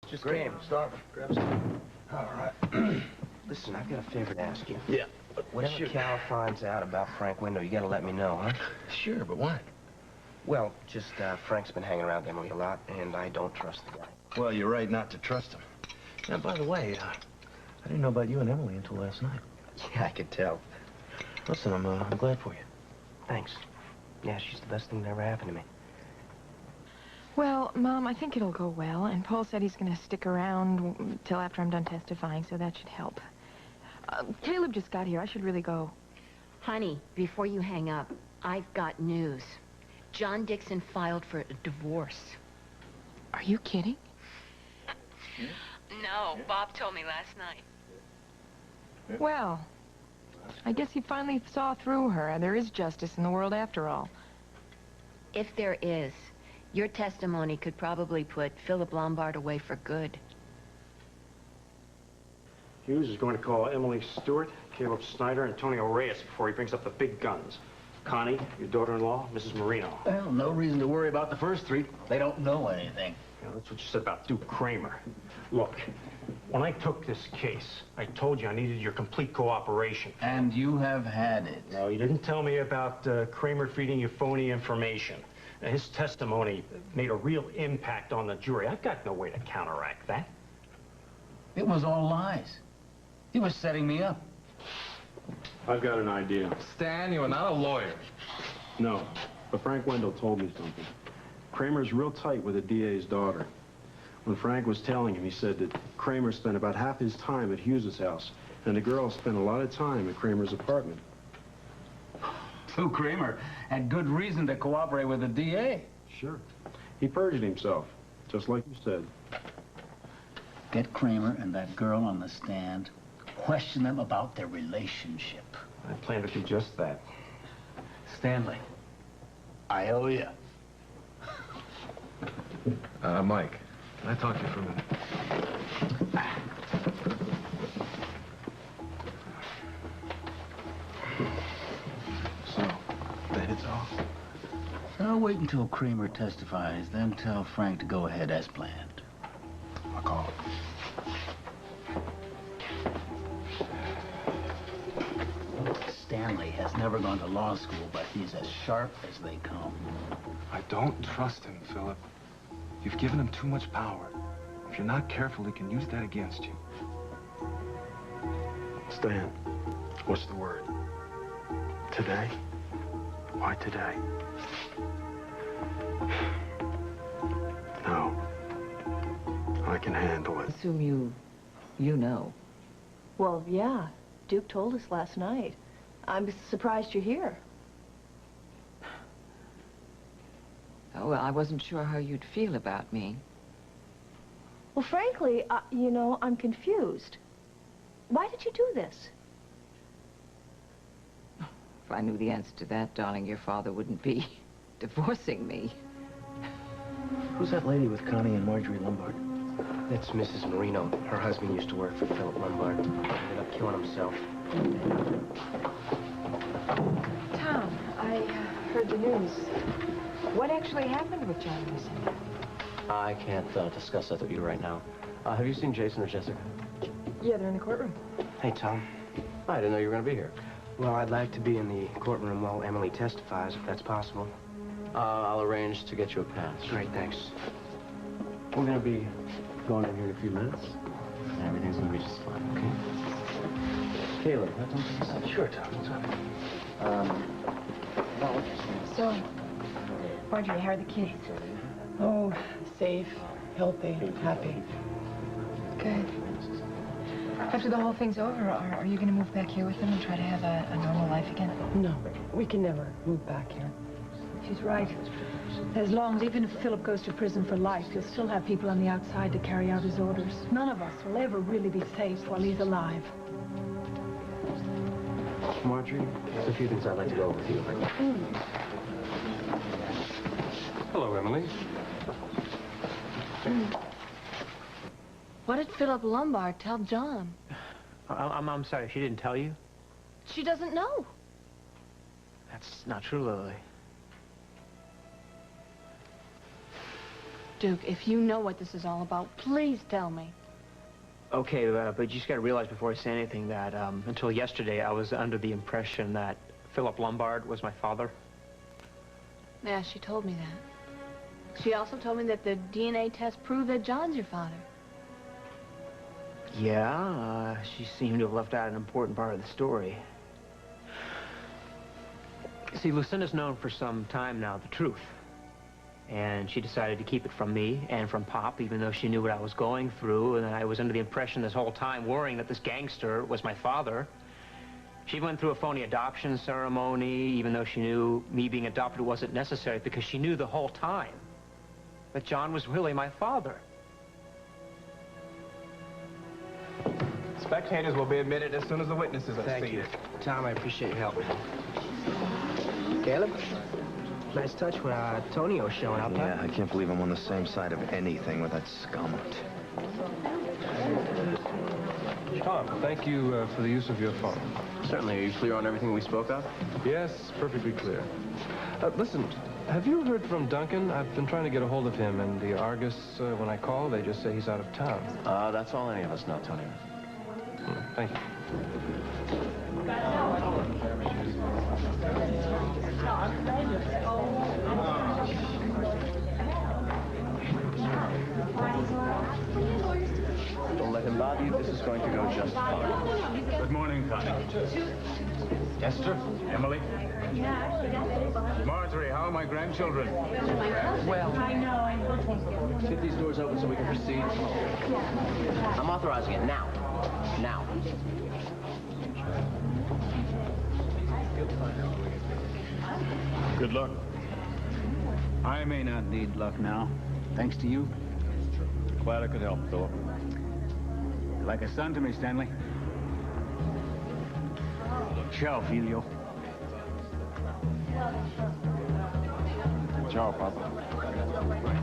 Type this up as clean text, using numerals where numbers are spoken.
Just Great. came. Starving. Grab some. All right. Listen, I've got a favor to ask you. Yeah. Whatever Sure. Cal finds out about Frank Window, you gotta let me know, huh? Sure, but what? Well, just, Frank's been hanging around Emily a lot, and I don't trust the guy. Well, you're right not to trust him. Now, by the way, I didn't know about you and Emily until last night. Yeah, I could tell. Listen, I'm glad for you. Thanks. Yeah, she's the best thing that ever happened to me. Well, Mom, I think it'll go well, and Paul said he's going to stick around till after I'm done testifying, so that should help. Caleb just got here. I should really go. Honey, before you hang up, I've got news. John Dixon filed for a divorce. Are you kidding? No, Bob told me last night. Well, I guess he finally saw through her. There is justice in the world after all. If there is, your testimony could probably put Philip Lombard away for good. Hughes is going to call Emily Stewart, Caleb Snyder, and Antonio Reyes before he brings up the big guns. Connie, your daughter-in-law, Mrs. Marino. Well, no reason to worry about the first three. They don't know anything. Yeah, that's what you said about Duke Kramer. Look, when I took this case, I told you I needed your complete cooperation. And you have had it. No, you didn't tell me about Kramer feeding you phony information. Now, his testimony made a real impact on the jury. I've got no way to counteract that. It was all lies. He was setting me up. I've got an idea. Stan, you are not a lawyer. No, but Frank Wendell told me something. Kramer's real tight with the DA's daughter. When Frank was telling him, he said that Kramer spent about half his time at Hughes's house, and the girl spent a lot of time at Kramer's apartment. Lou Kramer had good reason to cooperate with the DA. Sure. He perjured himself, just like you said. Get Kramer and that girl on the stand. Question them about their relationship. I plan to do just that. Stanley, I owe you. Mike, can I talk to you for a minute? So, that is all? I'll wait until Kramer testifies, then tell Frank to go ahead as planned. I'll call. Stanley has never gone to law school, but he's as sharp as they come. I don't trust him, Philip. You've given him too much power. If you're not careful, he can use that against you. Stan, what's the word? Today? Why today? No. I can handle it. Assume you know. Well, yeah. Duke told us last night. I'm surprised you're here. Oh, well, I wasn't sure how you'd feel about me. Well, frankly, you know, I'm confused. Why did you do this? If I knew the answer to that, darling, your father wouldn't be divorcing me. Who's that lady with Connie and Marjorie Lombard? That's Mrs. Marino. Her husband used to work for Philip Lombard. Ended up killing himself. Tom, I heard the news. What actually happened with John Dixon? I can't discuss that with you right now. Have you seen Jason or Jessica? Yeah, they're in the courtroom. Hey, Tom. I didn't know you were going to be here. Well, I'd like to be in the courtroom while Emily testifies, if that's possible. I'll arrange to get you a pass. Great, thanks. We're going to be going in here in a few minutes. Everything's going to be just fine, okay? Caleb, can I talk to you? Sure, Tom. So, Marjorie, how are the kids? Oh, safe, healthy, happy. Good. After the whole thing's over, are you going to move back here with them and try to have a normal life again? No, we can never move back here. She's right. As long as, even if Philip goes to prison for life, he'll still have people on the outside to carry out his orders. None of us will ever really be safe while he's alive. Marjorie, there's a few things I'd like to go over with you. Hello, Emily. What did Philip Lombard tell John? I'm sorry, she didn't tell you? She doesn't know. That's not true, Lily. Duke, if you know what this is all about, please tell me. Okay, but you just got to realize before I say anything that until yesterday, I was under the impression that Philip Lombard was my father. Yeah, she told me that. She also told me that the DNA test proved that John's your father. Yeah, she seemed to have left out an important part of the story. See, Lucinda's known for some time now the truth. And she decided to keep it from me and from Pop, even though she knew what I was going through, and I was under the impression this whole time, worrying that this gangster was my father. She went through a phony adoption ceremony, even though she knew me being adopted wasn't necessary, because she knew the whole time that John was really my father. Spectators will be admitted as soon as the witnesses are Thank seated. you. Tom, I appreciate your help. Caleb? Nice touch with Tonio showing up, Yeah, huh? I can't believe I'm on the same side of anything with that scum. Tom, thank you for the use of your phone. Certainly. Are you clear on everything we spoke of? Yes, perfectly clear. Listen, have you heard from Duncan? I've been trying to get a hold of him, and the Argus, when I call, they just say he's out of town. That's all any of us know, Tony. Thank you. Don't let him bother you. This is going to go just fine. Good morning, Connie. Esther, Emily. Marjorie, how are my grandchildren? Well, get these doors open so we can proceed. I'm authorizing it now. Now. Good luck. I may not need luck now, thanks to you. Glad I could help, Philip. You're like a son to me, Stanley. Ciao, Filio. Ciao, Papa.